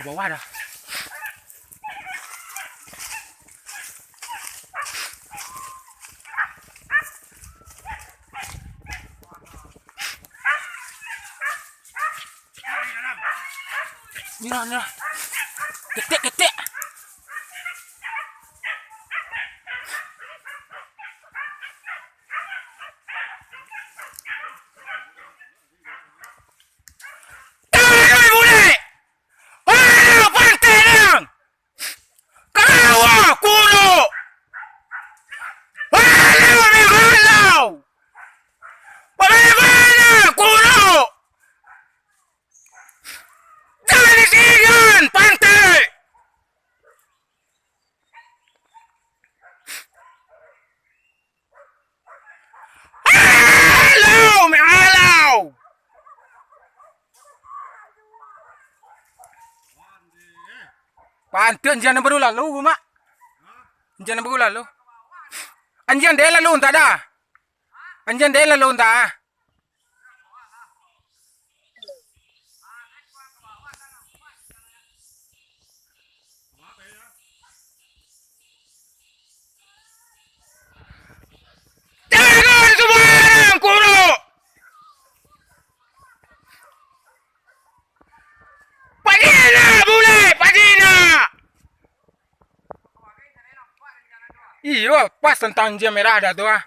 Ke bawah dah. Ni lah. Ketik. Pantu anjian baru lalu, mak. Anjian baru lalu. Anjian dia lalu entah dah. Anjian dia lalu entah. Jangan sembarang kuno. Pagina boleh, pagina. Iya, pas tentang jam merah dah tu ah.